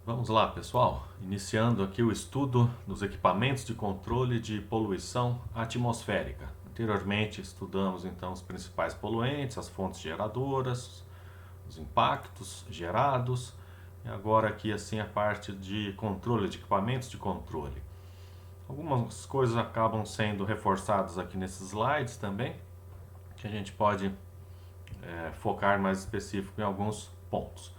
Vamos lá, pessoal. Iniciando aqui o estudo dos equipamentos de controle de poluição atmosférica. Anteriormente estudamos então os principais poluentes, as fontes geradoras, os impactos gerados, e agora aqui assim a parte de controle, de equipamentos de controle. Algumas coisas acabam sendo reforçadas aqui nesses slides também, que a gente pode focar mais específico em alguns pontos.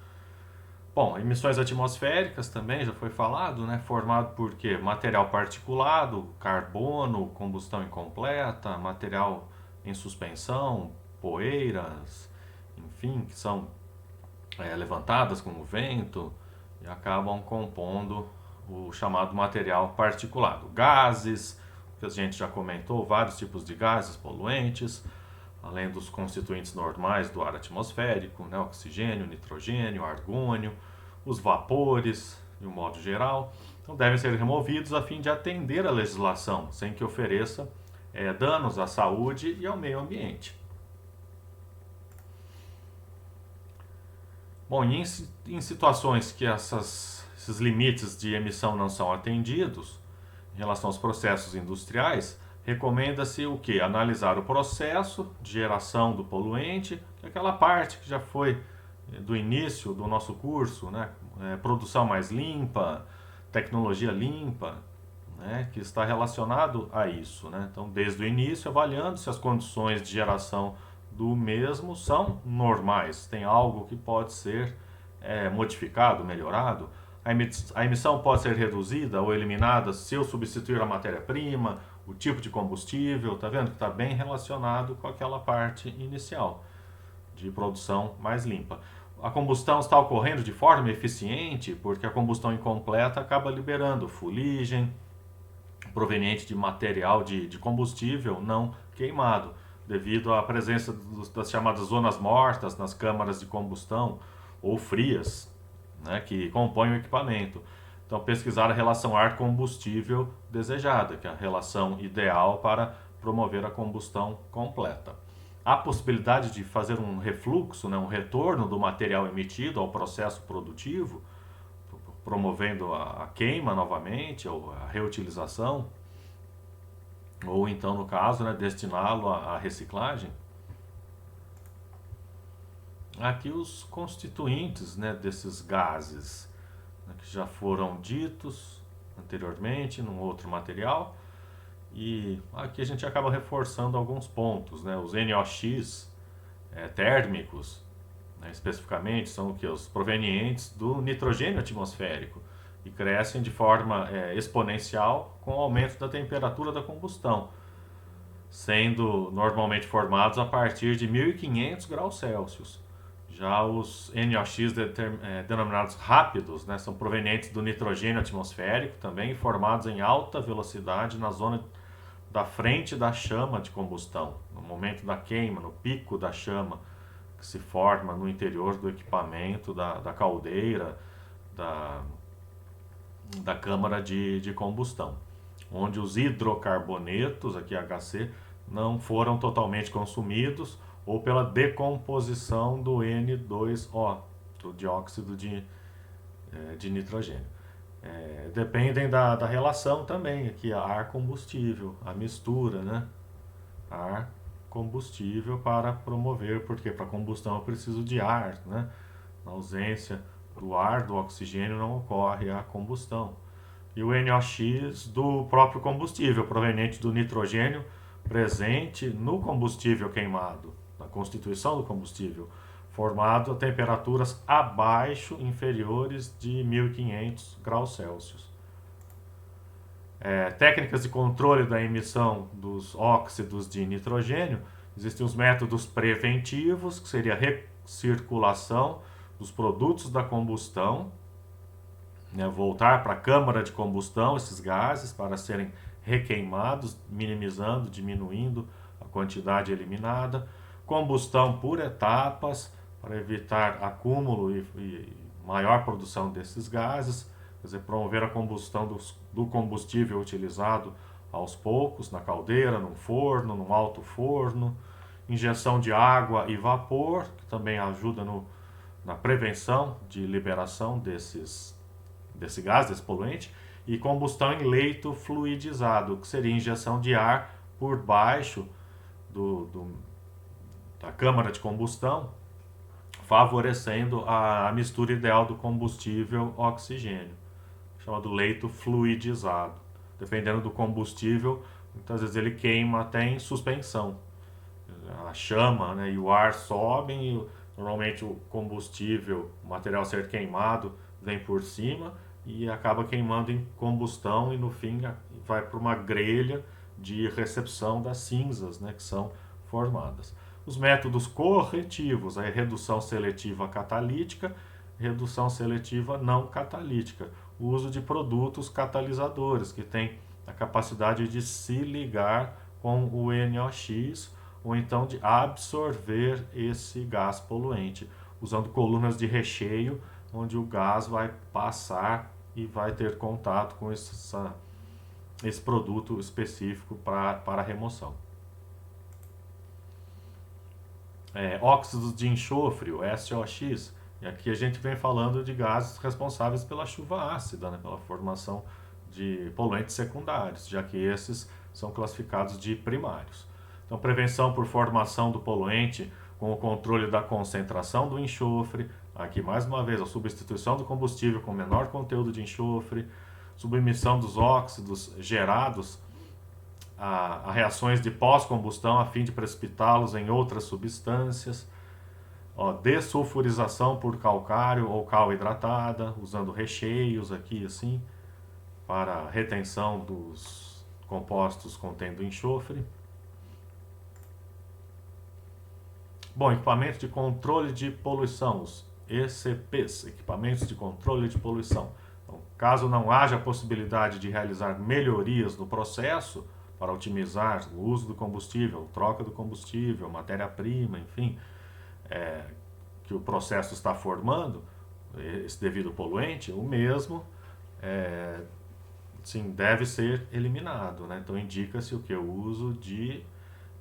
Bom, emissões atmosféricas também já foi falado, né? Formado por quê? Material particulado, carbono, combustão incompleta, material em suspensão, poeiras, enfim, que são levantadas com o vento e acabam compondo o chamado material particulado. Gases, que a gente já comentou, vários tipos de gases poluentes, além dos constituintes normais do ar atmosférico, né, oxigênio, nitrogênio, argônio, os vapores, de um modo geral, então devem ser removidos a fim de atender à legislação, sem que ofereça danos à saúde e ao meio ambiente. Bom, em situações que esses limites de emissão não são atendidos, em relação aos processos industriais, recomenda-se o que? Analisar o processo de geração do poluente, que é aquela parte que já foi do início do nosso curso, né? Produção mais limpa, tecnologia limpa, né? Que está relacionado a isso. Né? Então, desde o início, avaliando se as condições de geração do mesmo são normais, tem algo que pode ser modificado, melhorado. A emissão pode ser reduzida ou eliminada se eu substituir a matéria-prima, o tipo de combustível, tá vendo que está bem relacionado com aquela parte inicial de produção mais limpa. A combustão está ocorrendo de forma eficiente porque a combustão incompleta acaba liberando fuligem proveniente de material de combustível não queimado, devido à presença das chamadas zonas mortas nas câmaras de combustão ou frias, né, que compõem o equipamento. Então, pesquisar a relação ar-combustível desejada, que é a relação ideal para promover a combustão completa. Há possibilidade de fazer um refluxo, né, um retorno do material emitido ao processo produtivo, promovendo a queima novamente, ou a reutilização, ou então, no caso, né, destiná-lo à reciclagem. Aqui os constituintes, né, desses gases, né, que já foram ditos anteriormente num outro material. E aqui a gente acaba reforçando alguns pontos, né? Os NOx térmicos, né, especificamente, são o que? Os provenientes do nitrogênio atmosférico e crescem de forma exponencial com o aumento da temperatura da combustão, sendo normalmente formados a partir de 1500 graus Celsius. Já os NOx denominados rápidos, né, são provenientes do nitrogênio atmosférico, também formados em alta velocidade na zona da frente da chama de combustão, no momento da queima, no pico da chama que se forma no interior do equipamento, da caldeira, da, da câmara de combustão, onde os hidrocarbonetos, aqui HC, não foram totalmente consumidos ou pela decomposição do N2O, do dióxido de nitrogênio. Dependem da relação também, aqui ar-combustível, a mistura, né? Ar-combustível para promover, porque para combustão eu preciso de ar, né? Na ausência do ar, do oxigênio, não ocorre a combustão. E o NOx do próprio combustível, proveniente do nitrogênio presente no combustível queimado, na constituição do combustível, formado a temperaturas abaixo, inferiores de 1500 graus Celsius. Técnicas de controle da emissão dos óxidos de nitrogênio, existem os métodos preventivos, que seria a recirculação dos produtos da combustão, né, voltar para a câmara de combustão esses gases para serem requeimados, minimizando, diminuindo a quantidade eliminada. Combustão por etapas para evitar acúmulo e maior produção desses gases, quer dizer, promover a combustão do combustível utilizado aos poucos, na caldeira, num forno, num alto forno. Injeção de água e vapor, que também ajuda na prevenção de liberação desses desse gás, desse poluente, e combustão em leito fluidizado, que seria injeção de ar por baixo da câmara de combustão, favorecendo a mistura ideal do combustível oxigênio, chamado leito fluidizado. Dependendo do combustível, muitas vezes ele queima até em suspensão. A chama, né, e o ar sobem e normalmente o combustível, o material a ser queimado, vem por cima e acaba queimando em combustão e no fim vai para uma grelha de recepção das cinzas, né, que são formadas. Os métodos corretivos, a redução seletiva catalítica, redução seletiva não catalítica, o uso de produtos catalisadores que têm a capacidade de se ligar com o NOx ou então de absorver esse gás poluente, usando colunas de recheio onde o gás vai passar e vai ter contato com esse produto específico para a remoção. Óxidos de enxofre, o SOx, e aqui a gente vem falando de gases responsáveis pela chuva ácida, né, pela formação de poluentes secundários, já que esses são classificados de primários. Então, prevenção por formação do poluente com o controle da concentração do enxofre, aqui mais uma vez a substituição do combustível com menor conteúdo de enxofre, submissão dos óxidos gerados a reações de pós-combustão a fim de precipitá-los em outras substâncias, dessulfurização por calcário ou cal hidratada, usando recheios aqui assim, para retenção dos compostos contendo enxofre. Bom, equipamentos de controle de poluição, os ECPs, equipamentos de controle de poluição. Então, caso não haja possibilidade de realizar melhorias no processo para otimizar o uso do combustível, troca do combustível, matéria-prima, enfim, que o processo está formando, esse devido poluente, o mesmo sim, deve ser eliminado, né? Então indica-se o que? O uso de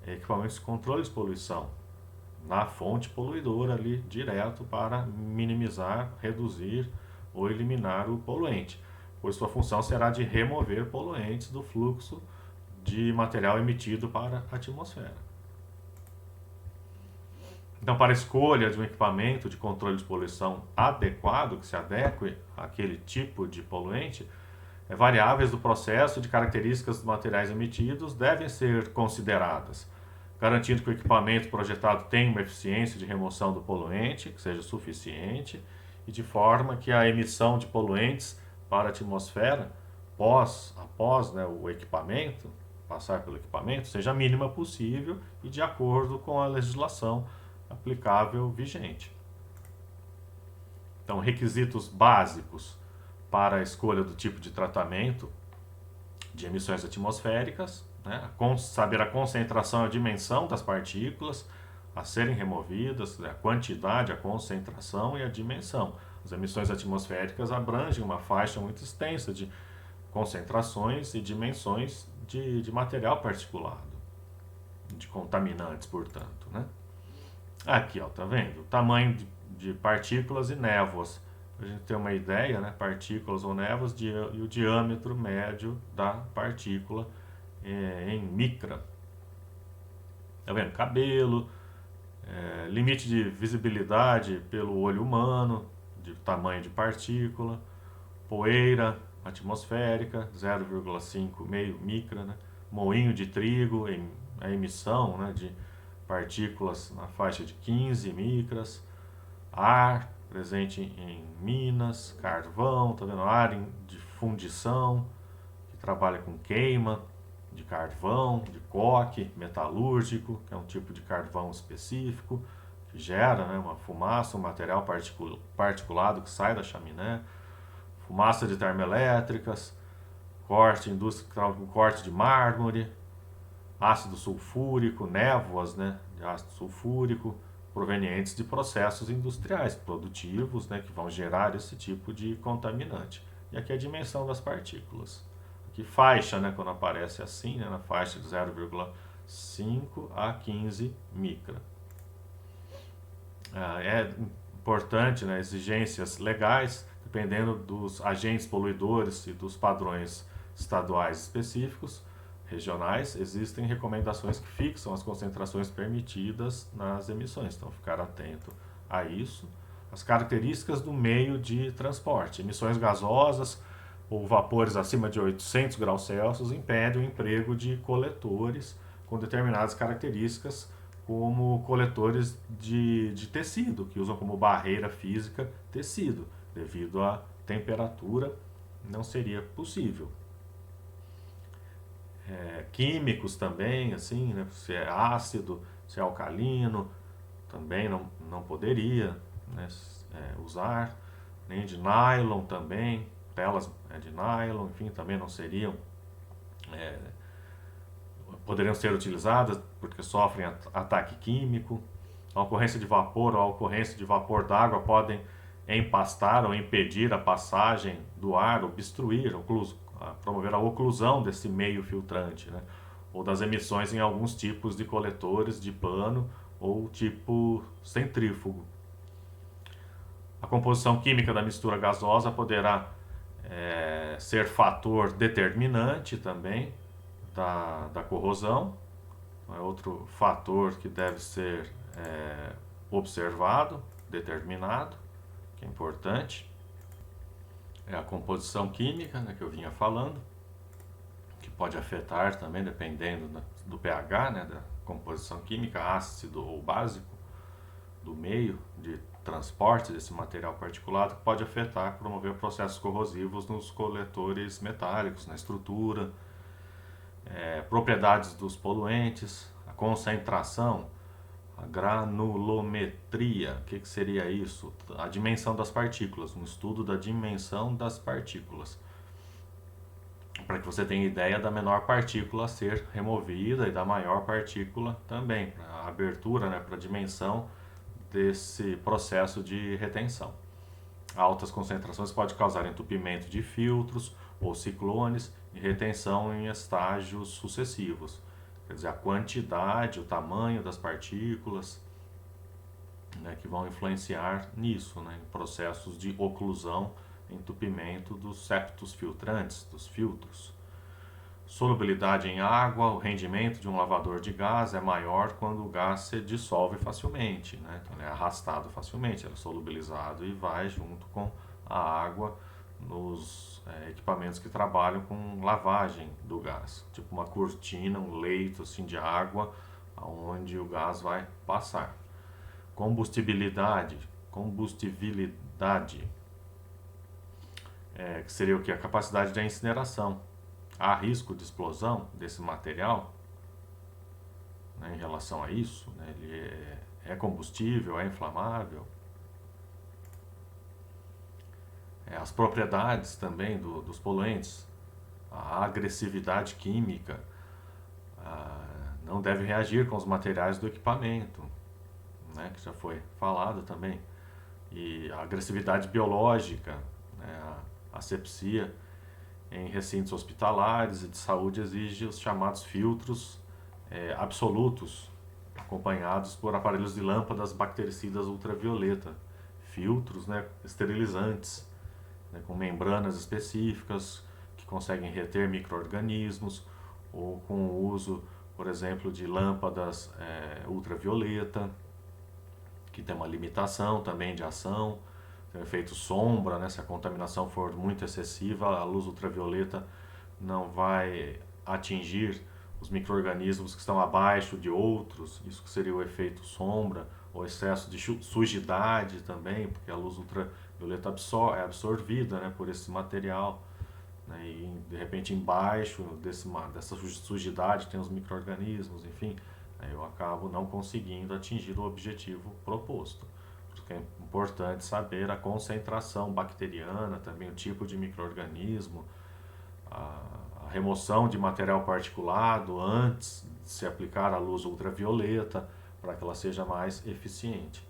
equipamentos de controle de poluição na fonte poluidora ali direto para minimizar, reduzir ou eliminar o poluente, pois sua função será de remover poluentes do fluxo de material emitido para a atmosfera. Então, para a escolha de um equipamento de controle de poluição adequado, que se adeque àquele tipo de poluente, variáveis do processo de características dos materiais emitidos devem ser consideradas, garantindo que o equipamento projetado tenha uma eficiência de remoção do poluente, que seja suficiente, e de forma que a emissão de poluentes para a atmosfera, após né, o equipamento, passar pelo equipamento, seja a mínima possível e de acordo com a legislação aplicável vigente. Então, requisitos básicos para a escolha do tipo de tratamento de emissões atmosféricas, né? Saber a concentração e a dimensão das partículas a serem removidas, a quantidade, a concentração e a dimensão. As emissões atmosféricas abrangem uma faixa muito extensa de concentrações e dimensões de material particulado, de contaminantes, portanto, né? Aqui, ó, tá vendo? O tamanho de partículas e névoas. A gente ter uma ideia, né? Partículas ou névoas e o diâmetro médio da partícula em micra. Tá vendo? Cabelo, limite de visibilidade pelo olho humano, de tamanho de partícula, poeira atmosférica, 0,5 meio micra, né? Moinho de trigo, a emissão, né, de partículas na faixa de 15 micras, ar presente em minas, carvão, tá vendo? Ar de fundição, que trabalha com queima de carvão, de coque metalúrgico, que é um tipo de carvão específico, que gera, né, uma fumaça, um material particulado que sai da chaminé, fumaça de termoelétricas, indústria que trabalha com corte de mármore, ácido sulfúrico, névoas, né, de ácido sulfúrico, provenientes de processos industriais produtivos, né, que vão gerar esse tipo de contaminante. E aqui a dimensão das partículas. Aqui faixa, né, quando aparece assim, né, na faixa de 0,5 a 15 micra. É importante, né, exigências legais, dependendo dos agentes poluidores e dos padrões estaduais específicos, regionais, existem recomendações que fixam as concentrações permitidas nas emissões. Então, ficar atento a isso. As características do meio de transporte. Emissões gasosas ou vapores acima de 800 graus Celsius impedem o emprego de coletores com determinadas características, como coletores de tecido, que usam como barreira física tecido. Devido à temperatura, não seria possível. Químicos também, assim, né? Se é ácido, se é alcalino, também não poderia, né, usar. Nem de nylon também, telas de nylon, enfim, também não seriam, poderiam ser utilizadas porque sofrem ataque químico. A ocorrência de vapor ou a ocorrência de vapor d'água podem empastar ou impedir a passagem do ar, obstruir, promover a oclusão desse meio filtrante, né? Ou das emissões em alguns tipos de coletores de pano ou tipo centrífugo. A composição química da mistura gasosa poderá ser fator determinante também da corrosão. É outro fator que deve ser observado, determinado, que é importante. É a composição química, né, que eu vinha falando, que pode afetar também, dependendo do pH, né, da composição química, ácido ou básico, do meio de transporte desse material particulado, que pode afetar, promover processos corrosivos nos coletores metálicos, na estrutura, propriedades dos poluentes, a concentração, a granulometria. O que seria isso? A dimensão das partículas, um estudo da dimensão das partículas, para que você tenha ideia da menor partícula a ser removida e da maior partícula também, para a abertura, né, para a dimensão desse processo de retenção. Altas concentrações podem causar entupimento de filtros ou ciclones e retenção em estágios sucessivos. Quer dizer, a quantidade, o tamanho das partículas, né, que vão influenciar nisso, né, em processos de oclusão, entupimento dos septos filtrantes, dos filtros. Solubilidade em água, o rendimento de um lavador de gás é maior quando o gás se dissolve facilmente, né? Então ele é arrastado facilmente, ele é solubilizado e vai junto com a água nos equipamentos que trabalham com lavagem do gás, tipo uma cortina, um leito assim, de água onde o gás vai passar. Combustibilidade, que seria o que? A capacidade de incineração. Há risco de explosão desse material, né, em relação a isso, né? Ele é combustível, é inflamável. As propriedades também dos poluentes, a agressividade química, não deve reagir com os materiais do equipamento, né, que já foi falado também. E a agressividade biológica, né, a asepsia em recintos hospitalares e de saúde exige os chamados filtros absolutos, acompanhados por aparelhos de lâmpadas bactericidas ultravioleta, filtros, né, esterilizantes, né, com membranas específicas que conseguem reter micro-organismos, ou com o uso, por exemplo, de lâmpadas ultravioleta, que tem uma limitação também de ação. Tem o efeito sombra, né? Se a contaminação for muito excessiva, a luz ultravioleta não vai atingir os micro-organismos que estão abaixo de outros, isso que seria o efeito sombra, ou excesso de sujidade também, porque a luz ultravioleta é absorvida, né, por esse material, né, e de repente embaixo dessa sujidade tem os micro-organismos, enfim, aí eu acabo não conseguindo atingir o objetivo proposto. É importante saber a concentração bacteriana, também o tipo de micro-organismo, a remoção de material particulado antes de se aplicar a luz ultravioleta, para que ela seja mais eficiente.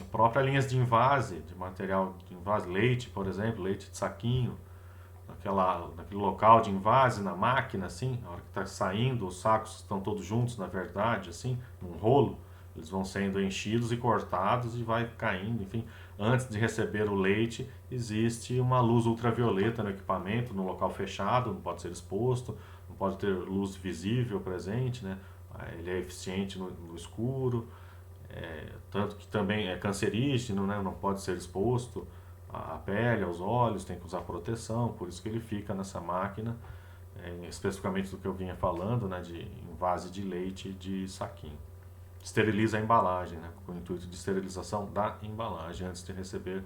A própria linhas de invase, de material de invase, leite, por exemplo, leite de saquinho, naquele local de invase na máquina, assim, na hora que está saindo, os sacos estão todos juntos, na verdade, assim, num rolo, Eles vão sendo enchidos e cortados e vai caindo, enfim. Antes de receber o leite, existe uma luz ultravioleta no equipamento, no local fechado, não pode ser exposto, não pode ter luz visível presente, né? Ele é eficiente no escuro, tanto que também é cancerígeno, né? Não pode ser exposto à pele, aos olhos, tem que usar proteção, por isso que ele fica nessa máquina, especificamente do que eu vinha falando, né? De envase de leite de saquinho. Esteriliza a embalagem, né? Com o intuito de esterilização da embalagem antes de receber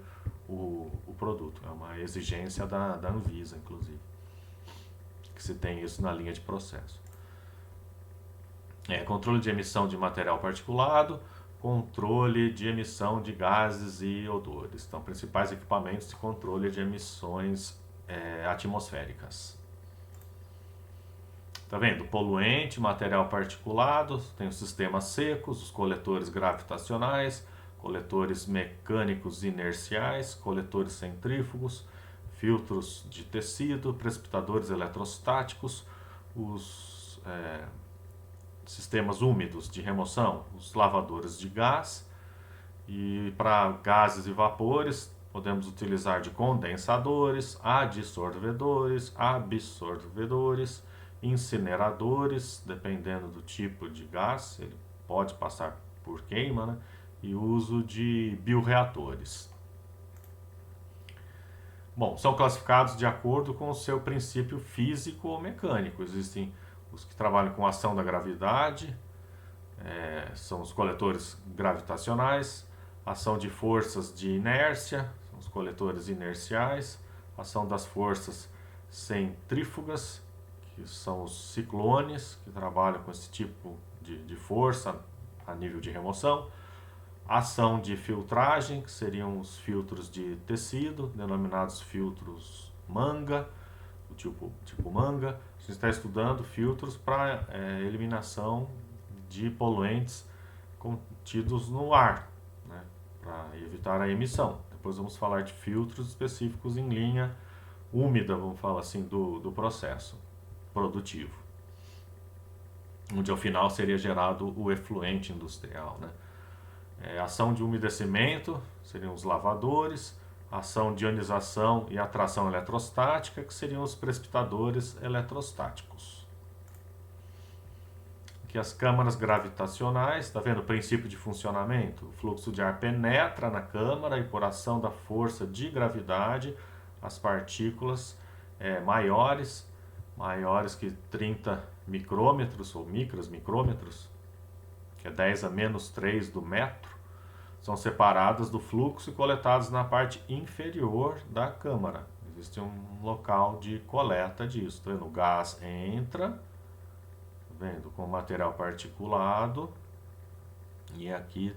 o produto. É uma exigência da Anvisa, inclusive, que se tem isso na linha de processo. Controle de emissão de material particulado, controle de emissão de gases e odores. Então, principais equipamentos de controle de emissões atmosféricas. Tá vendo? Poluente, material particulado, tem os sistemas secos, os coletores gravitacionais, coletores mecânicos inerciais, coletores centrífugos, filtros de tecido, precipitadores eletrostáticos, os sistemas úmidos de remoção, os lavadores de gás, e para gases e vapores podemos utilizar de condensadores, adsorvedores, absorvedores, incineradores, dependendo do tipo de gás, ele pode passar por queima, né? E uso de bioreatores. Bom, são classificados de acordo com o seu princípio físico ou mecânico. Existem os que trabalham com ação da gravidade, são os coletores gravitacionais, ação de forças de inércia, são os coletores inerciais, ação das forças centrífugas, que são os ciclones, que trabalham com esse tipo de força a nível de remoção, ação de filtragem, que seriam os filtros de tecido, denominados filtros manga, do tipo manga. A gente está estudando filtros para eliminação de poluentes contidos no ar, né, para evitar a emissão. Depois vamos falar de filtros específicos em linha úmida, vamos falar assim, do processo produtivo, onde ao final seria gerado o efluente industrial, né? Ação de umedecimento seriam os lavadores, ação de ionização e atração eletrostática, que seriam os precipitadores eletrostáticos. Aqui as câmaras gravitacionais, está vendo o princípio de funcionamento? O fluxo de ar penetra na câmara e por ação da força de gravidade, as partículas maiores que 30 micrômetros ou micrômetros, que é 10 a menos 3 do metro, são separadas do fluxo e coletadas na parte inferior da câmara. Existe um local de coleta disso. Tá vendo? O gás entra, tá vendo, com material particulado, e aqui,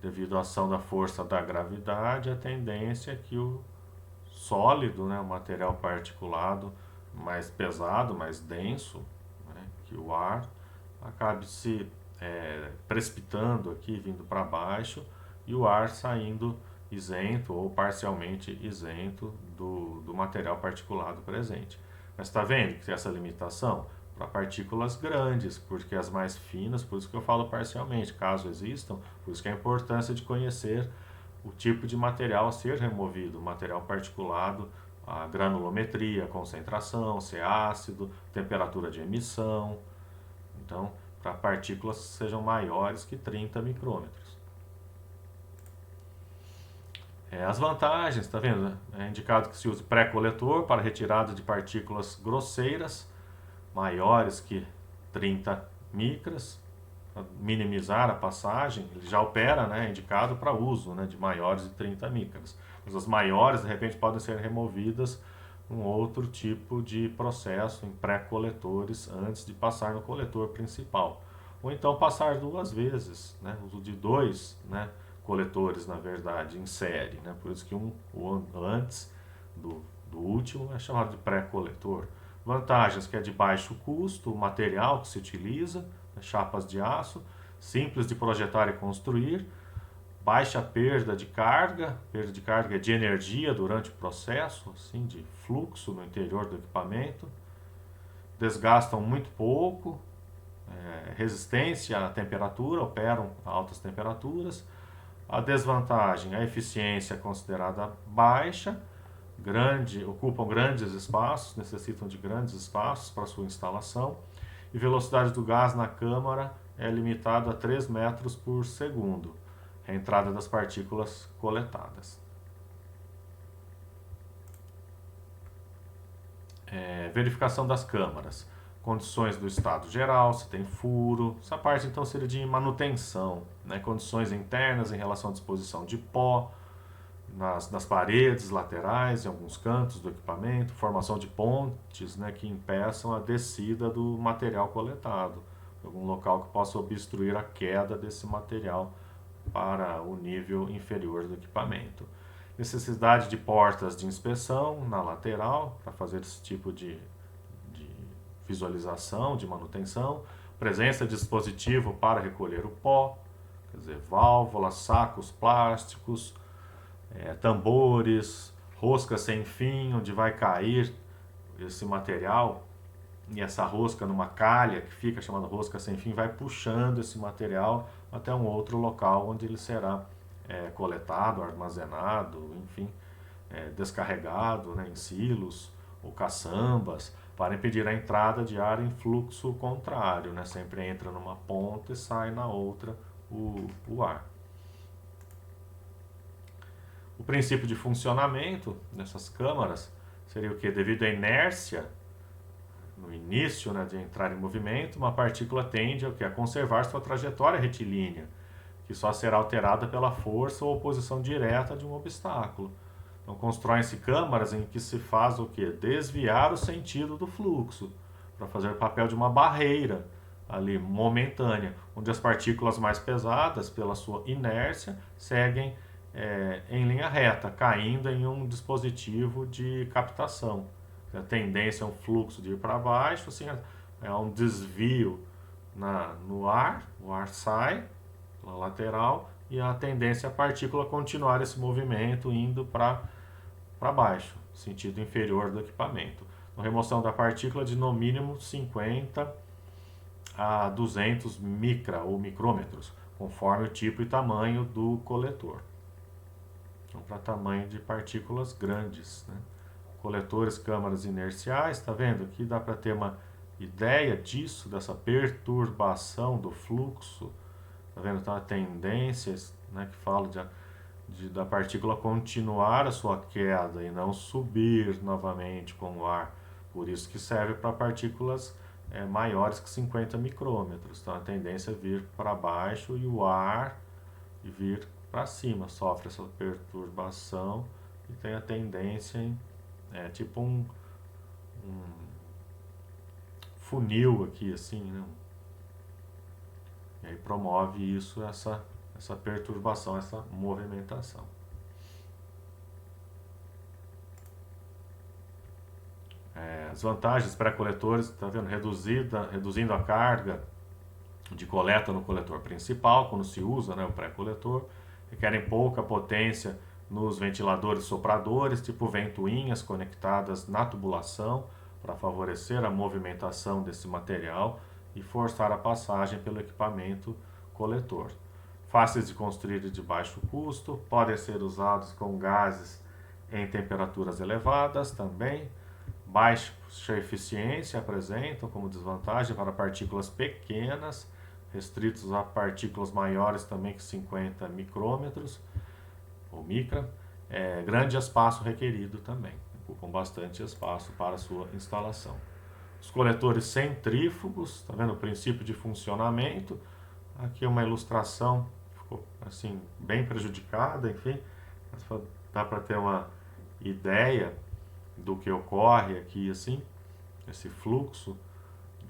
devido à ação da força da gravidade, a tendência é que o sólido, né, o material particulado mais pesado, mais denso, né, que o ar, acabe se precipitando aqui, vindo para baixo, e o ar saindo isento ou parcialmente isento do material particulado presente. Mas está vendo que tem essa limitação? Para partículas grandes, porque as mais finas, por isso que eu falo parcialmente, caso existam, por isso que a importância de conhecer o tipo de material a ser removido, material particulado, a granulometria, a concentração, se é ácido, temperatura de emissão. Então, para partículas que sejam maiores que 30 micrômetros. As vantagens, está vendo? É indicado que se use pré-coletor para retirada de partículas grosseiras, maiores que 30 micras, para minimizar a passagem. Ele já opera, né, indicado para uso, né, de maiores de 30 micras. Mas as maiores, de repente, podem ser removidas um outro tipo de processo em pré-coletores antes de passar no coletor principal. Ou então passar duas vezes, né, uso de dois, né, coletores, na verdade, em série, né, por isso que o antes do último é chamado de pré-coletor. Vantagens que é de baixo custo, o material que se utiliza, né, chapas de aço, simples de projetar e construir, baixa perda de carga de energia durante o processo, assim, de fluxo no interior do equipamento, desgastam muito pouco, resistência à temperatura, operam a altas temperaturas. A desvantagem, a eficiência considerada baixa, ocupam grandes espaços, necessitam de grandes espaços para sua instalação, e velocidade do gás na câmara é limitada a 3 metros por segundo, a entrada das partículas coletadas. Verificação das câmaras, condições do estado geral, se tem furo, essa parte então seria de manutenção, né? Condições internas em relação à disposição de pó nas paredes laterais, em alguns cantos do equipamento, formação de pontes, né, que impeçam a descida do material coletado, algum local que possa obstruir a queda desse material para o nível inferior do equipamento. Necessidade de portas de inspeção na lateral para fazer esse tipo de visualização, de manutenção, presença de dispositivo para recolher o pó, quer dizer, válvulas, sacos plásticos, tambores, rosca sem fim, onde vai cair esse material, e essa rosca numa calha que fica chamada rosca sem fim vai puxando esse material até um outro local onde ele será coletado, armazenado, enfim, descarregado, né, em silos ou caçambas, para impedir a entrada de ar em fluxo contrário, né? Sempre entra numa ponta e sai na outra o ar. O princípio de funcionamento dessas câmaras seria o que? Devido à inércia no início, né, de entrar em movimento, uma partícula tende a conservar sua trajetória retilínea, que só será alterada pela força ou oposição direta de um obstáculo. Então constroem-se câmaras em que se faz o que? Desviar o sentido do fluxo, para fazer o papel de uma barreira ali momentânea, onde as partículas mais pesadas, pela sua inércia, seguem em linha reta, caindo em um dispositivo de captação. A tendência é um fluxo de ir para baixo, assim, é um desvio no ar, o ar sai pela lateral, e a tendência é a partícula continuar esse movimento indo para baixo, sentido inferior do equipamento. A remoção da partícula de no mínimo 50 a 200 micra ou micrômetros, conforme o tipo e tamanho do coletor. Então, para tamanho de partículas grandes, né? Coletores, câmaras inerciais, está vendo? Aqui dá para ter uma ideia disso, dessa perturbação do fluxo. Está vendo? Então, a tendência, né, que fala da partícula continuar a sua queda e não subir novamente com o ar. Por isso que serve para partículas maiores que 50 micrômetros. Então a tendência é vir para baixo e o ar vir para cima. Sofre essa perturbação e tem a tendência em tipo um funil aqui assim, né? E aí promove isso, essa perturbação, essa movimentação. As vantagens para coletores, está vendo? Reduzindo a carga de coleta no coletor principal, quando se usa, né, o pré-coletor. Requerem pouca potência nos ventiladores sopradores, tipo ventoinhas conectadas na tubulação, para favorecer a movimentação desse material e forçar a passagem pelo equipamento coletor. Fáceis de construir e de baixo custo, podem ser usados com gases em temperaturas elevadas também. Baixa eficiência apresentam como desvantagem para partículas pequenas, restritos a partículas maiores também que 50 micrômetros ou micra. Grande espaço requerido também, ocupam bastante espaço para sua instalação. Os coletores centrífugos, está vendo o princípio de funcionamento? Aqui uma ilustração, ficou assim bem prejudicada, enfim, mas dá para ter uma ideia do que ocorre aqui, assim, esse fluxo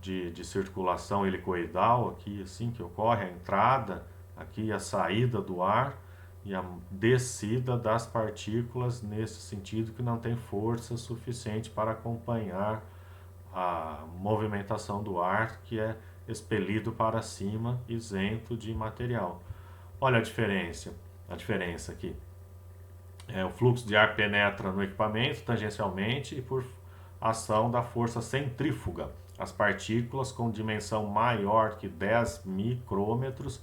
de circulação helicoidal aqui, assim, que ocorre, a entrada aqui, a saída do ar e a descida das partículas nesse sentido, que não tem força suficiente para acompanhar a movimentação do ar, que é expelido para cima, isento de material. Olha a diferença aqui. O fluxo de ar penetra no equipamento tangencialmente e por ação da força centrífuga, as partículas com dimensão maior que 10 micrômetros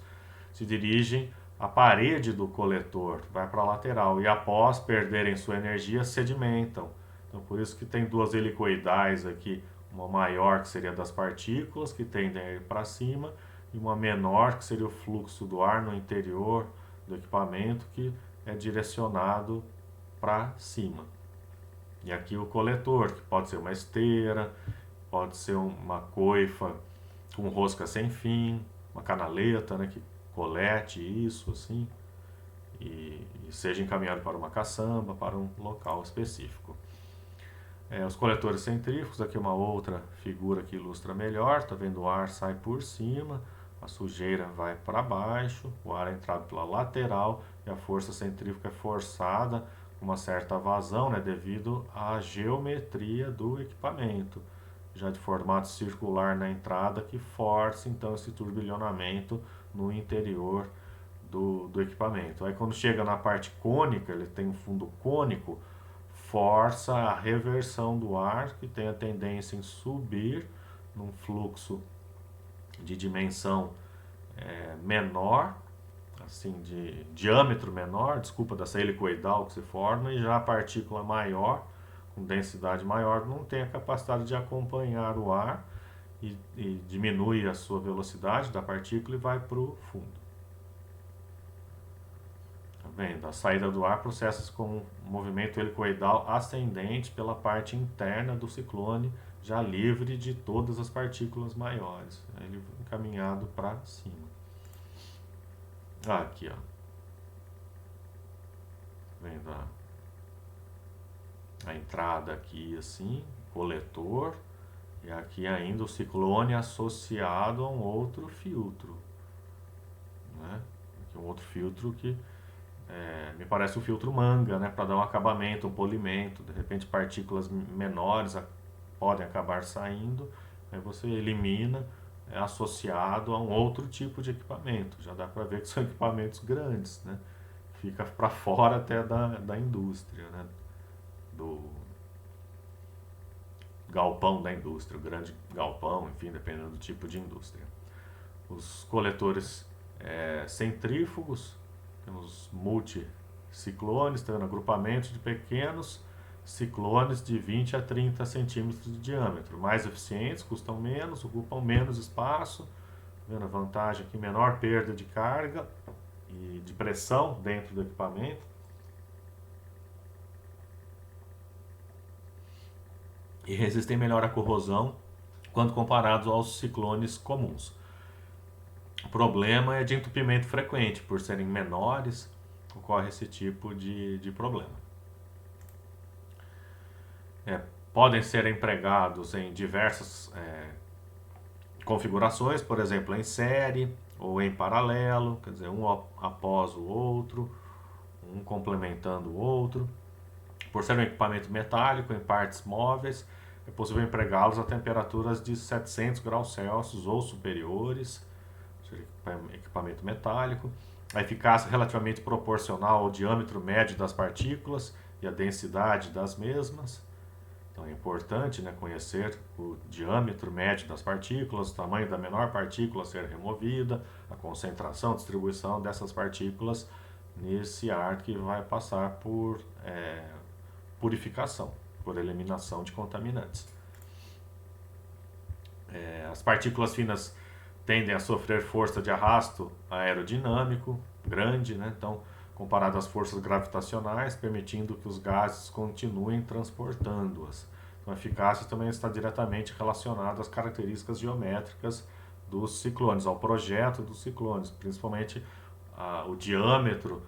se dirigem à parede do coletor, vai para a lateral e após perderem sua energia sedimentam. Então por isso que tem duas helicoidais aqui, uma maior que seria das partículas que tendem a ir para cima e uma menor que seria o fluxo do ar no interior do equipamento que é direcionado para cima. E aqui o coletor, que pode ser uma esteira, pode ser uma coifa com rosca sem fim, uma canaleta, né, que colete isso assim e seja encaminhado para uma caçamba, para um local específico. Os coletores centrífugos, aqui uma outra figura que ilustra melhor, está vendo o ar sai por cima, a sujeira vai para baixo, o ar é entrado pela lateral e a força centrífuga é forçada com uma certa vazão, né, devido à geometria do equipamento, já de formato circular na entrada, que força então esse turbilhonamento no interior do equipamento. Aí quando chega na parte cônica, ele tem um fundo cônico, força a reversão do ar, que tem a tendência em subir num fluxo de dimensão menor, assim, de diâmetro menor, desculpa, dessa helicoidal que se forma, e já a partícula maior, com densidade maior, não tem a capacidade de acompanhar o ar e diminui a sua velocidade da partícula e vai para o fundo. Tá vendo? A saída do ar processa-se com um movimento helicoidal ascendente pela parte interna do ciclone, já livre de todas as partículas maiores. Ele encaminhado para cima. Aqui, ó. Vendo a entrada aqui assim, coletor, e aqui ainda o ciclone associado a um outro filtro, né? Aqui um outro filtro que me parece o filtro manga, né? Para dar um acabamento, um polimento, de repente partículas menores podem acabar saindo, aí você elimina, associado a um outro tipo de equipamento. Já dá para ver que são equipamentos grandes, né? Fica para fora até da indústria, né? Do galpão da indústria, o grande galpão, enfim, dependendo do tipo de indústria. Os coletores centrífugos, temos multiciclones, tendo agrupamentos de pequenos ciclones de 20 a 30 centímetros de diâmetro, mais eficientes, custam menos, ocupam menos espaço, vendo a vantagem aqui, menor perda de carga e de pressão dentro do equipamento, e resistem melhor à corrosão quando comparados aos ciclones comuns. O problema é de entupimento frequente, por serem menores, ocorre esse tipo de problema. Podem ser empregados em diversas configurações, por exemplo, em série ou em paralelo, quer dizer, um após o outro, um complementando o outro. Por ser um equipamento metálico em partes móveis, é possível empregá-los a temperaturas de 700 graus Celsius ou superiores, equipamento metálico. A eficácia relativamente proporcional ao diâmetro médio das partículas e à densidade das mesmas. Então é importante, né, conhecer o diâmetro médio das partículas, o tamanho da menor partícula a ser removida, a concentração, distribuição dessas partículas nesse ar que vai passar por purificação, por eliminação de contaminantes. As partículas finas tendem a sofrer força de arrasto aerodinâmico grande, né? Então, comparado às forças gravitacionais, permitindo que os gases continuem transportando-as. Então, a eficácia também está diretamente relacionada às características geométricas dos ciclones, ao projeto dos ciclones, principalmente o diâmetro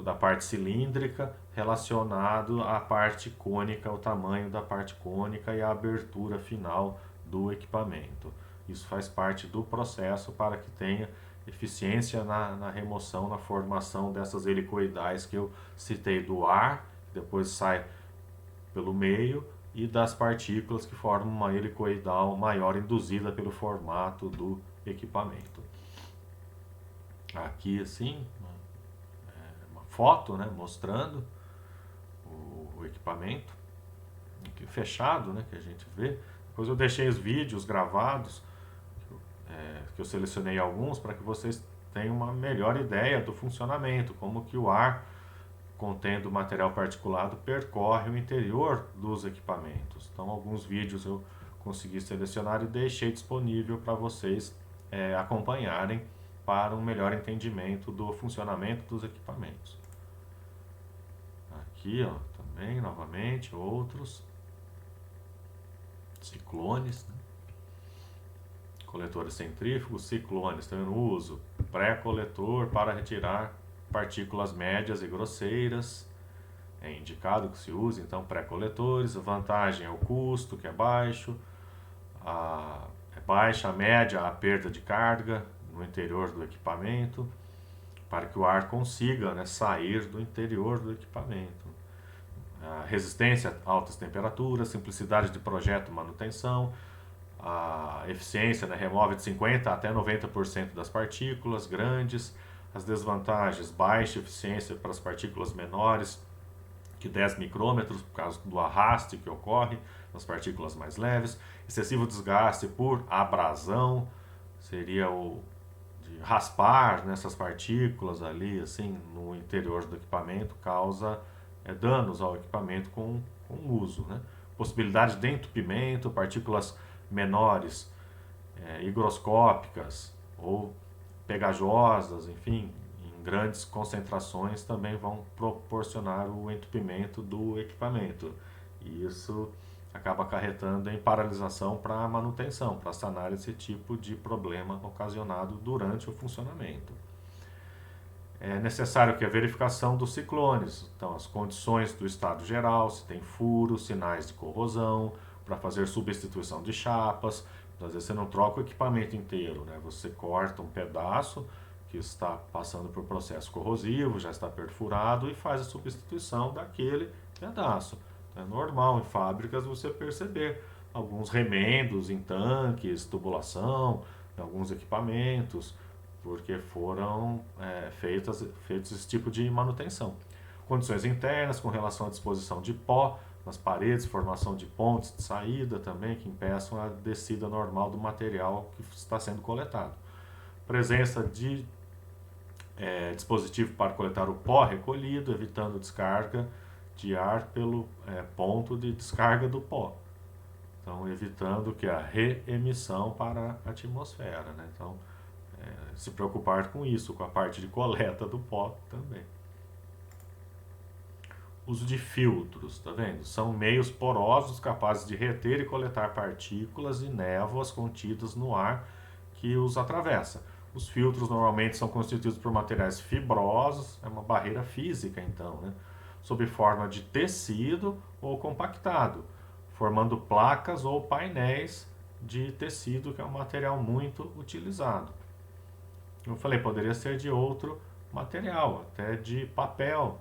da parte cilíndrica relacionado à parte cônica, o tamanho da parte cônica e a abertura final do equipamento. Isso faz parte do processo para que tenha eficiência na remoção, na formação dessas helicoidais que eu citei, do ar, que depois sai pelo meio, e das partículas que formam uma helicoidal maior induzida pelo formato do equipamento. Aqui assim, uma foto, né, mostrando o equipamento aqui fechado, né, que a gente vê. Depois eu deixei os vídeos gravados, que eu selecionei alguns para que vocês tenham uma melhor ideia do funcionamento, como que o ar contendo material particulado percorre o interior dos equipamentos. Então alguns vídeos eu consegui selecionar e deixei disponível para vocês acompanharem para um melhor entendimento do funcionamento dos equipamentos. Aqui, ó, também, novamente, outros ciclones, né? Coletores centrífugos, ciclones, também no uso, pré-coletor para retirar partículas médias e grosseiras, é indicado que se use, então, pré-coletores. A vantagem é o custo, que é baixo, é baixa, a média, a perda de carga no interior do equipamento, para que o ar consiga, né, sair do interior do equipamento. A resistência a altas temperaturas, simplicidade de projeto e manutenção, a eficiência, né, remove de 50% até 90% das partículas grandes. As desvantagens, baixa eficiência para as partículas menores que 10 micrômetros, por causa do arraste que ocorre nas partículas mais leves. Excessivo desgaste por abrasão, seria o de raspar nessas partículas ali, assim, no interior do equipamento, causa danos ao equipamento com uso, né? Possibilidade de entupimento, partículas menores, higroscópicas ou pegajosas, enfim, em grandes concentrações também vão proporcionar o entupimento do equipamento. E isso acaba acarretando em paralisação para a manutenção, para sanar esse tipo de problema ocasionado durante o funcionamento. É necessário que a verificação dos ciclones, então as condições do estado geral, se tem furos, sinais de corrosão, para fazer substituição de chapas. Então, às vezes você não troca o equipamento inteiro, né? Você corta um pedaço que está passando por processo corrosivo, já está perfurado, e faz a substituição daquele pedaço. É normal em fábricas você perceber alguns remendos em tanques, tubulação, em alguns equipamentos, porque foram feitos esse tipo de manutenção. Condições internas com relação à disposição de pó nas paredes, formação de pontes de saída também que impeçam a descida normal do material que está sendo coletado. Presença de dispositivo para coletar o pó recolhido, evitando descarga de ar pelo ponto de descarga do pó. Então, evitando que a reemissão para a atmosfera, né? Então, se preocupar com isso, com a parte de coleta do pó também. Uso de filtros, tá vendo? São meios porosos capazes de reter e coletar partículas e névoas contidas no ar que os atravessa. Os filtros normalmente são constituídos por materiais fibrosos, é uma barreira física então, né? Sob forma de tecido ou compactado, formando placas ou painéis de tecido, que é um material muito utilizado. Eu falei, poderia ser de outro material, até de papel,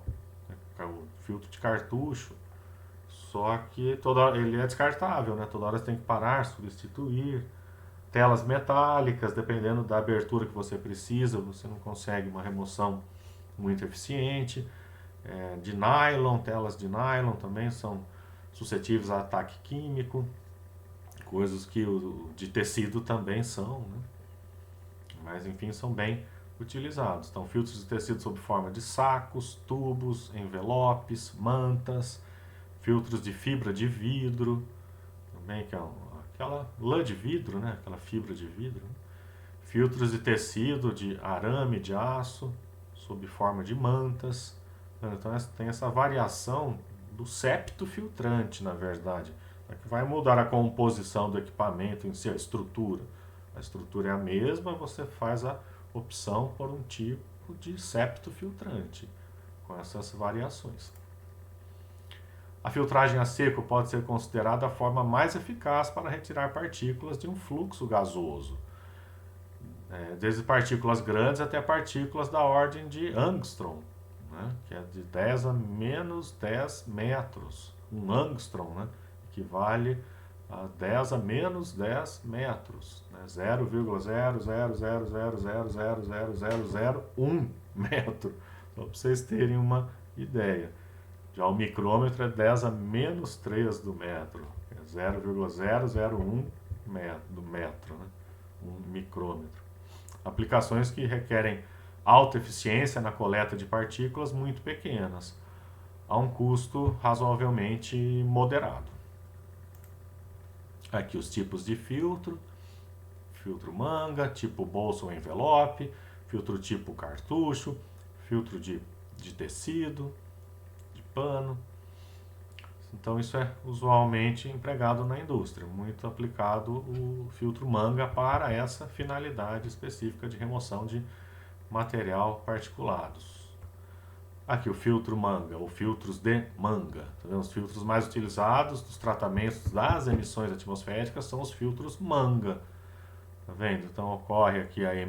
o filtro de cartucho, só que ele é descartável, né? Toda hora você tem que parar, substituir. Telas metálicas, dependendo da abertura que você precisa, você não consegue uma remoção muito eficiente. De nylon, telas de nylon também são suscetíveis a ataque químico, coisas que de tecido também são, né? Mas enfim, são bem utilizados. Então, filtros de tecido sob forma de sacos, tubos, envelopes, mantas, filtros de fibra de vidro, também que é aquela lã de vidro, né? Aquela fibra de vidro. Filtros de tecido de arame de aço, sob forma de mantas. Então, tem essa variação do septo filtrante, na verdade, que vai mudar a composição do equipamento em si, a estrutura. A estrutura é a mesma, você faz a opção por um tipo de septo filtrante, com essas variações. A filtragem a seco pode ser considerada a forma mais eficaz para retirar partículas de um fluxo gasoso, desde partículas grandes até partículas da ordem de angstrom, né, que é de 10 a menos 10 metros. Um angstrom, né, equivale a 10 a menos 10 metros, né, 0,00000000001 metro, só para vocês terem uma ideia. Já o micrômetro é 10 a menos 3 do metro, quer 0,001 do metro, né? 1 micrômetro. Aplicações que requerem alta eficiência na coleta de partículas muito pequenas, a um custo razoavelmente moderado. Aqui os tipos de filtro: filtro manga, tipo bolsa ou envelope, filtro tipo cartucho, filtro de tecido, de pano. Então isso é usualmente empregado na indústria, muito aplicado o filtro manga para essa finalidade específica de remoção de material particulados. Aqui o filtro manga, ou filtros de manga. Tá vendo? Os filtros mais utilizados dos tratamentos das emissões atmosféricas são os filtros manga. Tá vendo? Então ocorre aqui a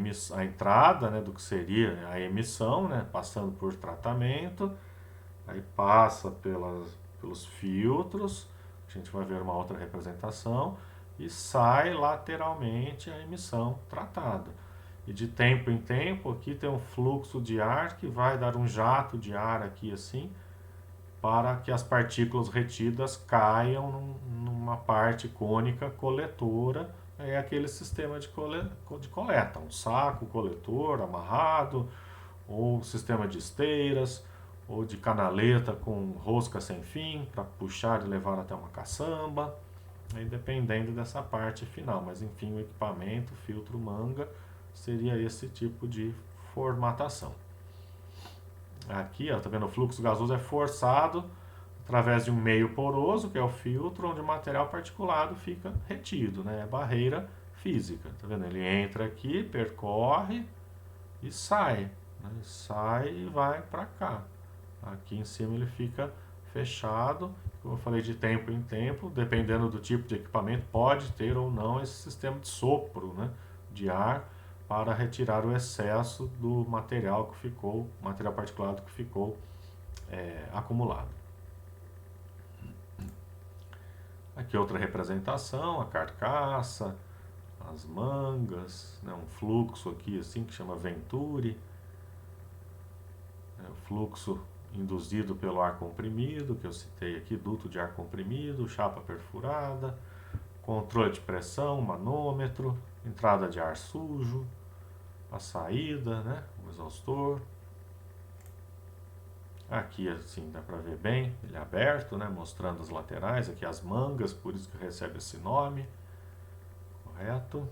entrada, né, do que seria a emissão, né, passando por tratamento, aí passa pelos filtros, a gente vai ver uma outra representação, e sai lateralmente a emissão tratada. E de tempo em tempo aqui tem um fluxo de ar que vai dar um jato de ar aqui assim, para que as partículas retidas caiam numa parte cônica coletora. É aquele sistema de coleta, um saco coletor amarrado, ou sistema de esteiras, ou de canaleta com rosca sem fim para puxar e levar até uma caçamba, aí dependendo dessa parte final. Mas enfim, o equipamento, filtro manga, seria esse tipo de formatação. Aqui, ó, tá vendo? O fluxo gasoso é forçado através de um meio poroso, que é o filtro, onde o material particulado fica retido, né? É barreira física, tá vendo? Ele entra aqui, percorre e sai, né? Sai e vai para cá. Aqui em cima ele fica fechado, como eu falei, de tempo em tempo, dependendo do tipo de equipamento, pode ter ou não esse sistema de sopro, né, de ar, para retirar o excesso do material que ficou, material particulado que ficou acumulado. Aqui outra representação, a carcaça, as mangas, né, um fluxo aqui assim que chama Venturi, o fluxo induzido pelo ar comprimido, que eu citei aqui, duto de ar comprimido, chapa perfurada, controle de pressão, manômetro, entrada de ar sujo, a saída, né, o exaustor. Aqui assim dá para ver bem, ele é aberto, né, mostrando as laterais, aqui as mangas, por isso que recebe esse nome, correto?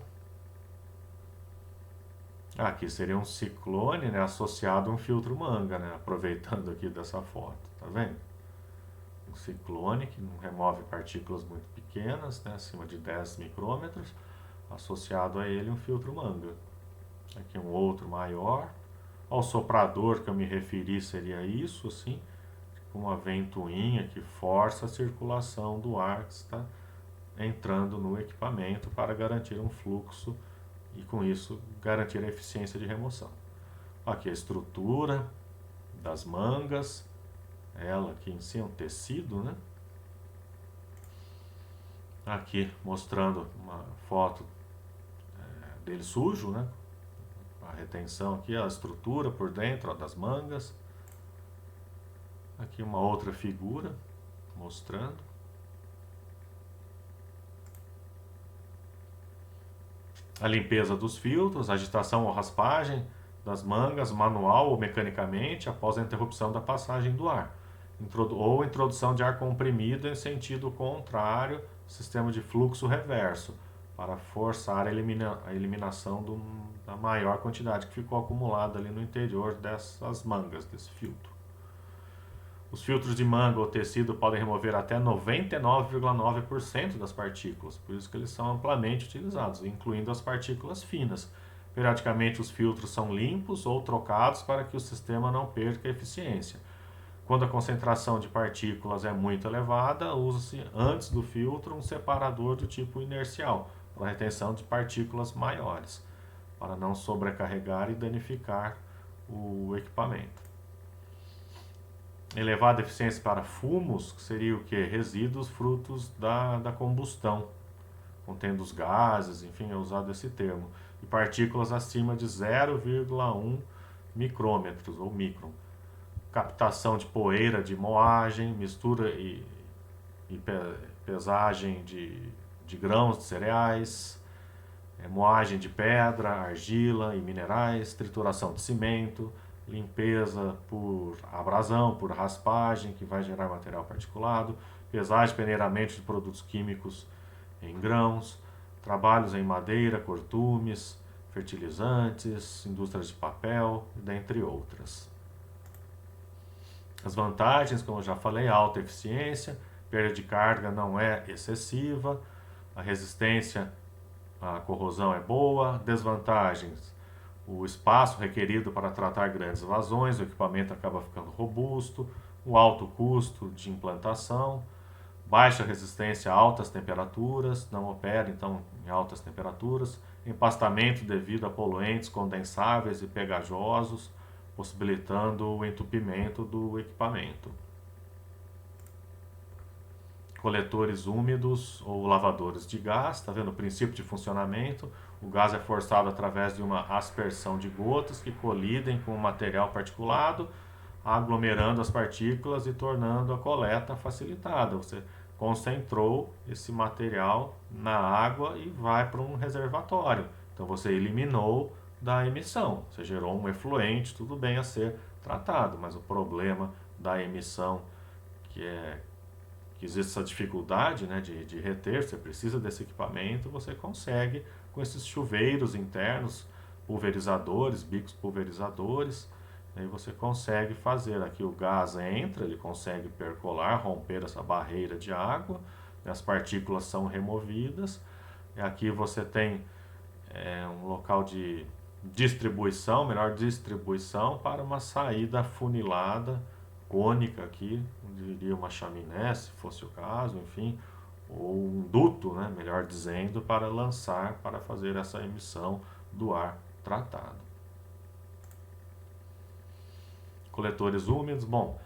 Aqui seria um ciclone, né, associado a um filtro manga, né, aproveitando aqui dessa foto, tá vendo? Um ciclone que não remove partículas muito pequenas, né, acima de 10 micrômetros, associado a ele um filtro manga. Aqui um outro maior. Ao soprador que eu me referi seria isso, assim, tipo uma ventoinha que força a circulação do ar que está entrando no equipamento para garantir um fluxo e com isso garantir a eficiência de remoção. Aqui a estrutura das mangas, ela aqui em si é um tecido, né? Aqui mostrando uma foto dele sujo, né? A retenção aqui, a estrutura por dentro, ó, das mangas. Aqui uma outra figura mostrando. A limpeza dos filtros, agitação ou raspagem das mangas, manual ou mecanicamente, após a interrupção da passagem do ar. Ou introdução de ar comprimido em sentido contrário, sistema de fluxo reverso, para forçar a eliminação da maior quantidade que ficou acumulada ali no interior dessas mangas, desse filtro. Os filtros de manga ou tecido podem remover até 99,9% das partículas, por isso que eles são amplamente utilizados, incluindo as partículas finas. Periodicamente os filtros são limpos ou trocados para que o sistema não perca eficiência. Quando a concentração de partículas é muito elevada, usa-se antes do filtro um separador do tipo inercial, para a retenção de partículas maiores, para não sobrecarregar e danificar o equipamento. Elevada eficiência para fumos, que seria o que? Resíduos frutos da combustão, contendo os gases, enfim, é usado esse termo. E partículas acima de 0,1 micrômetros ou micron. Captação de poeira de moagem, mistura e pesagem de grãos de cereais, moagem de pedra, argila e minerais, trituração de cimento, limpeza por abrasão, por raspagem, que vai gerar material particulado, pesagem e peneiramento de produtos químicos em grãos, trabalhos em madeira, cortumes, fertilizantes, indústrias de papel, dentre outras. As vantagens, como eu já falei, alta eficiência, perda de carga não é excessiva, a resistência à corrosão é boa. Desvantagens: o espaço requerido para tratar grandes vazões, o equipamento acaba ficando robusto, o alto custo de implantação, baixa resistência a altas temperaturas, não opera então em altas temperaturas, empastamento devido a poluentes condensáveis e pegajosos, possibilitando o entupimento do equipamento. Coletores úmidos ou lavadores de gás, está vendo o princípio de funcionamento? O gás é forçado através de uma aspersão de gotas que colidem com o material particulado, aglomerando as partículas e tornando a coleta facilitada. Você concentrou esse material na água e vai para um reservatório. Então você eliminou da emissão, você gerou um efluente, tudo bem a ser tratado, mas o problema da emissão, que existe essa dificuldade, né, de reter, você precisa desse equipamento, você consegue com esses chuveiros internos, pulverizadores, bicos pulverizadores, aí você consegue fazer, aqui o gás entra, ele consegue percolar, romper essa barreira de água, as partículas são removidas, e aqui você tem um local de distribuição, melhor distribuição para uma saída funilada, cônica aqui, diria uma chaminé, se fosse o caso, enfim, ou um duto, né, melhor dizendo, para lançar, para fazer essa emissão do ar tratado. Coletores úmidos, bom,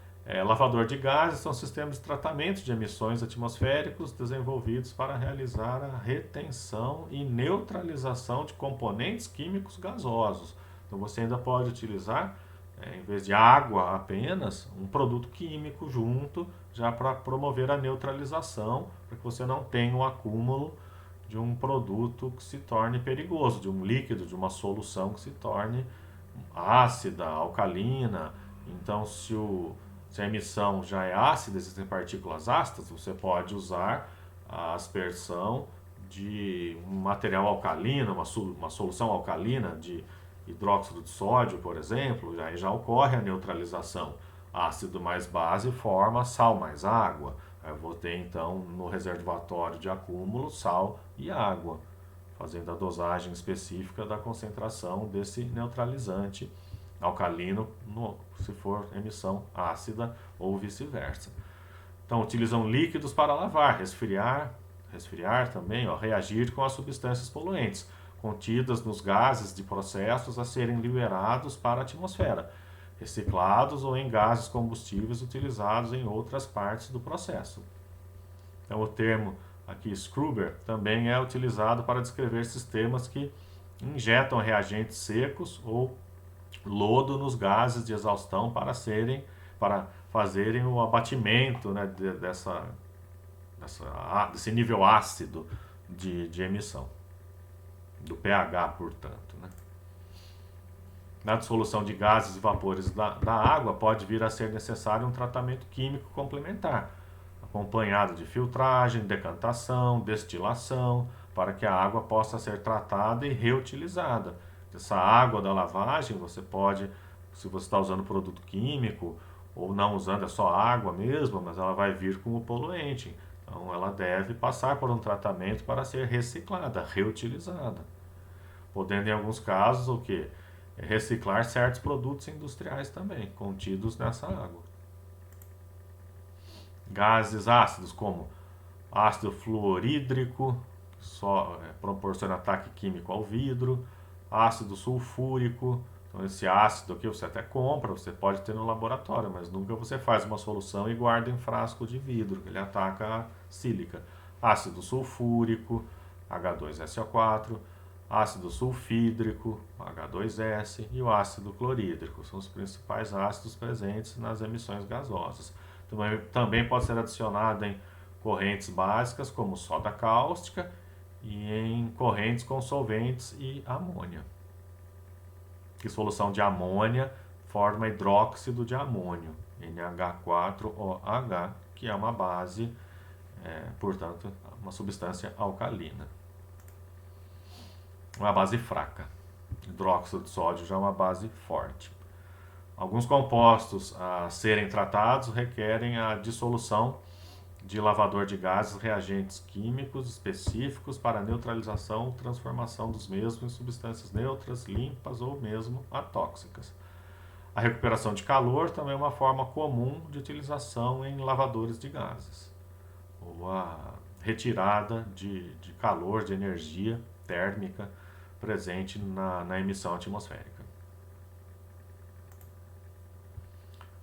lavador de gases são sistemas de tratamento de emissões atmosféricos desenvolvidos para realizar a retenção e neutralização de componentes químicos gasosos. Então você ainda pode utilizar, em vez de água apenas, um produto químico junto, já para promover a neutralização, para que você não tenha um acúmulo de um produto que se torne perigoso, de um líquido, de uma solução que se torne ácida, alcalina. Então, se a emissão já é ácida, existem partículas ácidas, você pode usar a aspersão de um material alcalino, uma solução alcalina de hidróxido de sódio, por exemplo, aí já ocorre a neutralização. Ácido mais base forma sal mais água. Aí eu vou ter então no reservatório de acúmulo sal e água, fazendo a dosagem específica da concentração desse neutralizante alcalino, se for emissão ácida ou vice-versa. Então, utilizam líquidos para lavar, resfriar também, reagir com as substâncias poluentes contidas nos gases de processos a serem liberados para a atmosfera, reciclados ou em gases combustíveis utilizados em outras partes do processo. Então, o termo aqui scrubber também é utilizado para descrever sistemas que injetam reagentes secos ou lodo nos gases de exaustão para fazerem o abatimento, né, desse nível ácido de emissão, do pH, portanto. Né. Na dissolução de gases e vapores da água, pode vir a ser necessário um tratamento químico complementar, acompanhado de filtragem, decantação, destilação, para que a água possa ser tratada e reutilizada. Essa água da lavagem, você pode, se você está usando produto químico, ou não usando, é só água mesmo, mas ela vai vir como poluente. Então ela deve passar por um tratamento para ser reciclada, reutilizada. Podendo, em alguns casos, o quê? Reciclar certos produtos industriais também, contidos nessa água. Gases ácidos, como ácido fluorídrico, que só proporciona ataque químico ao vidro, ácido sulfúrico. Então, esse ácido aqui você até compra, você pode ter no laboratório, mas nunca você faz uma solução e guarda em frasco de vidro, ele ataca a sílica. Ácido sulfúrico, H2SO4, ácido sulfídrico, H2S, e o ácido clorídrico, são os principais ácidos presentes nas emissões gasosas. Também pode ser adicionado em correntes básicas como soda cáustica e em correntes com solventes e amônia. Que solução de amônia forma hidróxido de amônio, NH4OH, que é uma base, portanto, uma substância alcalina. Uma base fraca. Hidróxido de sódio já é uma base forte. Alguns compostos a serem tratados requerem a dissolução de lavador de gases, reagentes químicos específicos para neutralização ou transformação dos mesmos em substâncias neutras, limpas ou mesmo atóxicas. A recuperação de calor também é uma forma comum de utilização em lavadores de gases, ou a retirada de calor, de energia térmica presente na emissão atmosférica.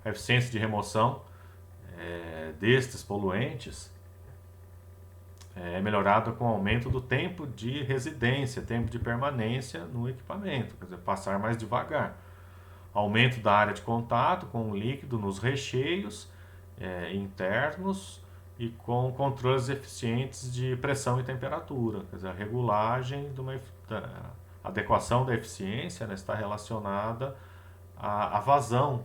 A eficiência de remoção destes poluentes é melhorada com o aumento do tempo de residência, tempo de permanência no equipamento, quer dizer, passar mais devagar. Aumento da área de contato com o líquido nos recheios internos e com controles eficientes de pressão e temperatura, quer dizer, a regulagem da adequação da eficiência está relacionada à vazão,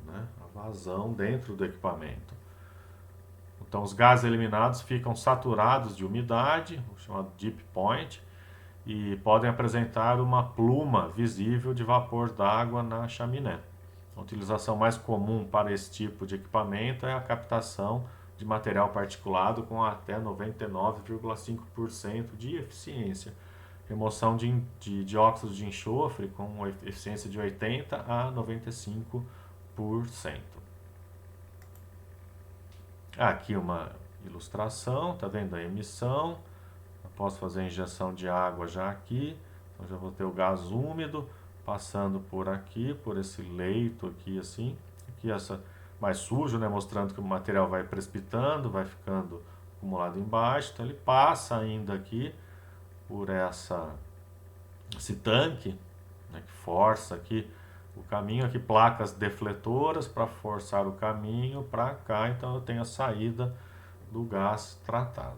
né? A vazão dentro do equipamento. Então, os gases eliminados ficam saturados de umidade, o chamado deep point, e podem apresentar uma pluma visível de vapor d'água na chaminé. A utilização mais comum para esse tipo de equipamento é a captação de material particulado com até 99,5% de eficiência. Remoção de dióxido de enxofre com eficiência de 80% a 95%. Aqui uma ilustração, tá vendo a emissão? Eu posso fazer a injeção de água já aqui, então já vou ter o gás úmido passando por aqui, por esse leito aqui assim, aqui essa mais sujo, né, mostrando que o material vai precipitando, vai ficando acumulado embaixo, então ele passa ainda aqui por esse tanque, né, que força aqui o caminho, aqui placas defletoras para forçar o caminho para cá, então eu tenho a saída do gás tratado.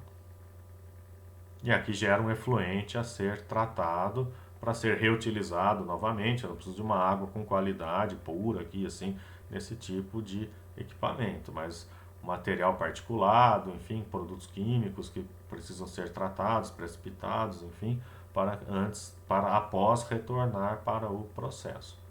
E aqui gera um efluente a ser tratado para ser reutilizado novamente. Eu não preciso de uma água com qualidade pura aqui, assim, nesse tipo de equipamento, mas o material particulado, enfim, produtos químicos que precisam ser tratados, precipitados, enfim, para após retornar para o processo.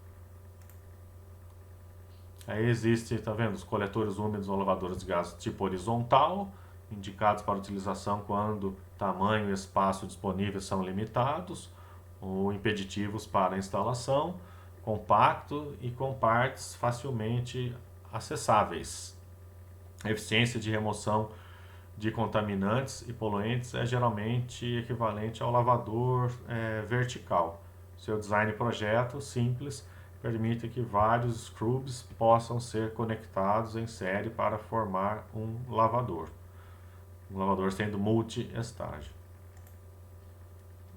Aí existe, tá vendo, os coletores úmidos ou lavadores de gases tipo horizontal, indicados para utilização quando tamanho e espaço disponíveis são limitados, ou impeditivos para a instalação, compacto e com partes facilmente acessáveis. A eficiência de remoção de contaminantes e poluentes é geralmente equivalente ao lavador vertical. Seu design e projeto simples permite que vários scrubs possam ser conectados em série para formar um lavador sendo multi-estágio.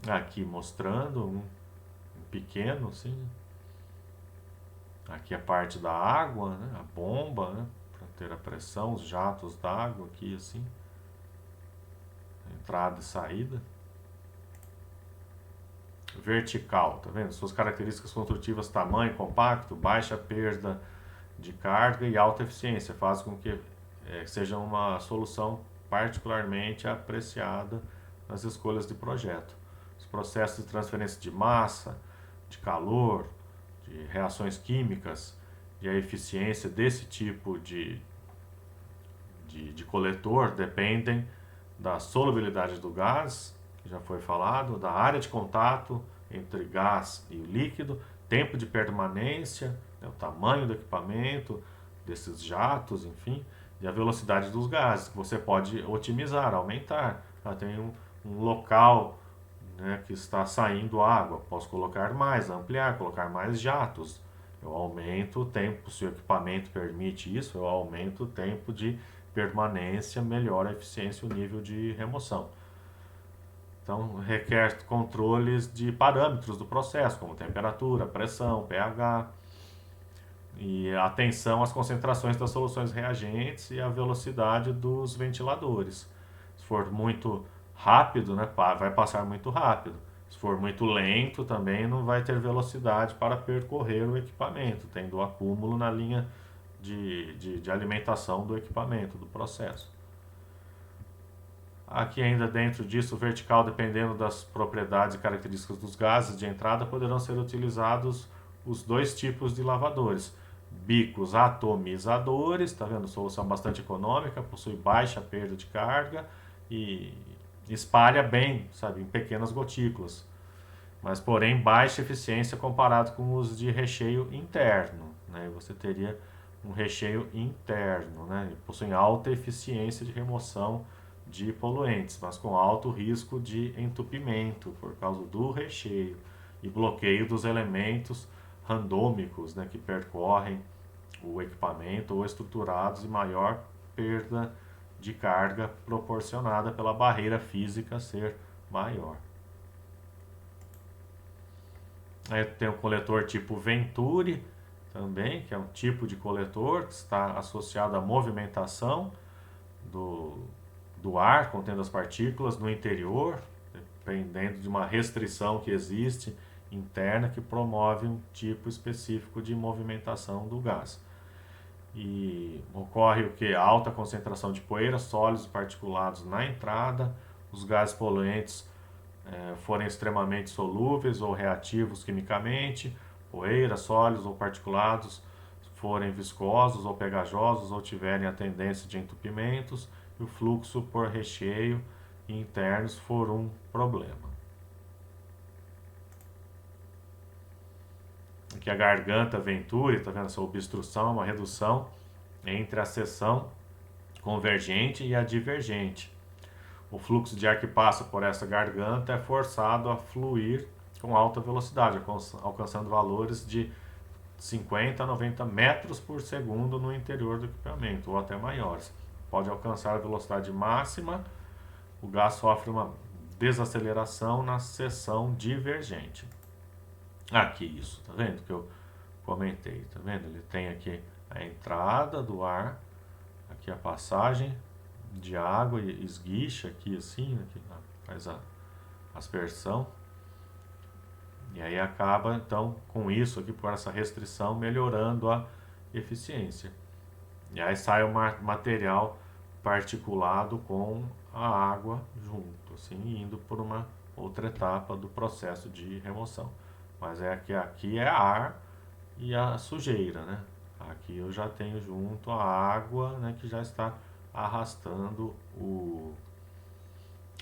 Aqui mostrando um pequeno, assim, aqui a parte da água, né, a bomba, né, para ter a pressão, os jatos d'água aqui assim, entrada e saída. Vertical, tá vendo? Suas características construtivas: tamanho compacto, baixa perda de carga e alta eficiência faz com que seja uma solução particularmente apreciada nas escolhas de projeto. Os processos de transferência de massa, de calor, de reações químicas e a eficiência desse tipo de coletor dependem da solubilidade do gás, que já foi falado, da área de contato entre gás e líquido, tempo de permanência, né, o tamanho do equipamento, desses jatos, enfim, e a velocidade dos gases, que você pode otimizar, aumentar. Tem um local, né, que está saindo água, posso colocar mais, ampliar, colocar mais jatos. Eu aumento o tempo, se o equipamento permite isso, eu aumento o tempo de permanência, melhora a eficiência e o nível de remoção. Então, requer controles de parâmetros do processo, como temperatura, pressão, pH. E atenção às concentrações das soluções reagentes e à velocidade dos ventiladores. Se for muito rápido, né, vai passar muito rápido. Se for muito lento, também não vai ter velocidade para percorrer o equipamento, tendo acúmulo na linha de alimentação do equipamento, do processo. Aqui ainda dentro disso, vertical, dependendo das propriedades e características dos gases de entrada, poderão ser utilizados os dois tipos de lavadores. Bicos atomizadores, está vendo? Solução bastante econômica, possui baixa perda de carga e espalha bem, sabe, em pequenas gotículas. Mas, porém, baixa eficiência comparado com os de recheio interno, né? Você teria um recheio interno, né? Possuem alta eficiência de remoção de poluentes, mas com alto risco de entupimento por causa do recheio e bloqueio dos elementos randômicos, né, que percorrem o equipamento ou estruturados e maior perda de carga proporcionada pela barreira física ser maior. Aí tem o coletor tipo Venturi também, que é um tipo de coletor que está associado à movimentação do ar contendo as partículas no interior, dependendo de uma restrição que existe interna que promove um tipo específico de movimentação do gás. E ocorre o que? Alta concentração de poeira, sólidos e particulados na entrada, os gases poluentes forem extremamente solúveis ou reativos quimicamente, poeira, sólidos ou particulados forem viscosos ou pegajosos ou tiverem a tendência de entupimentos, e o fluxo por recheio internos for um problema. Aqui a garganta Venturi, está vendo essa obstrução, uma redução entre a seção convergente e a divergente. O fluxo de ar que passa por essa garganta é forçado a fluir com alta velocidade, alcançando valores de 50 a 90 metros por segundo no interior do equipamento, ou até maiores. Pode alcançar a velocidade máxima, o gás sofre uma desaceleração na seção divergente. Aqui isso, tá vendo que eu comentei, tá vendo? Ele tem aqui a entrada do ar, aqui a passagem de água e esguicha aqui assim, aqui faz a aspersão. E aí acaba então com isso aqui, por essa restrição, melhorando a eficiência. E aí sai o material particulado com a água junto, assim, indo por uma outra etapa do processo de remoção. Mas é que aqui é ar e a sujeira, né? Aqui eu já tenho junto a água, né, que já está arrastando o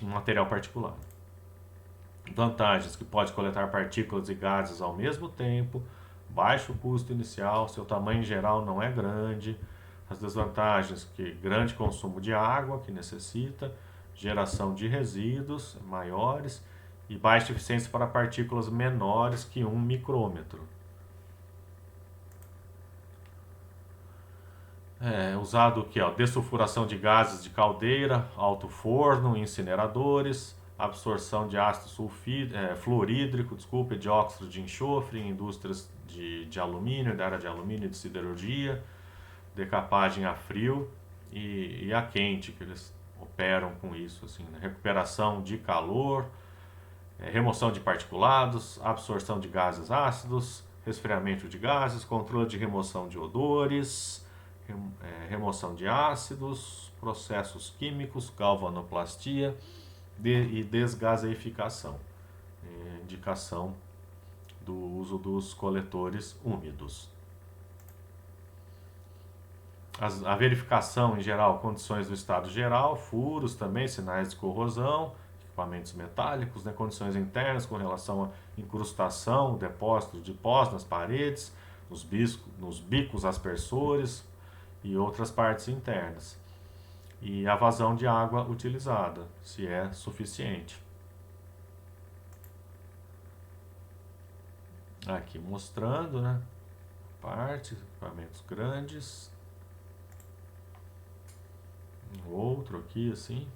material particulado. Vantagens: que pode coletar partículas e gases ao mesmo tempo, baixo custo inicial, seu tamanho em geral não é grande. As desvantagens: que grande consumo de água que necessita, geração de resíduos maiores e baixa eficiência para partículas menores que 1 micrômetro. Usado o que? Dessulfuração de gases de caldeira, alto forno, incineradores, absorção de ácido fluorídrico, dióxido de enxofre em indústrias de alumínio, da área de alumínio e de siderurgia, decapagem a frio e a quente, que eles operam com isso, assim, né? Recuperação de calor, remoção de particulados, absorção de gases ácidos, resfriamento de gases, controle de remoção de odores, remoção de ácidos, processos químicos, galvanoplastia e desgaseificação. Indicação do uso dos coletores úmidos. A verificação em geral, condições do estado geral, furos também, sinais de corrosão, equipamentos metálicos, né, condições internas com relação à incrustação, depósitos de pós nas paredes, nos bicos aspersores e outras partes internas. E a vazão de água utilizada, se é suficiente. Aqui mostrando, né, partes, equipamentos grandes. Outro aqui assim.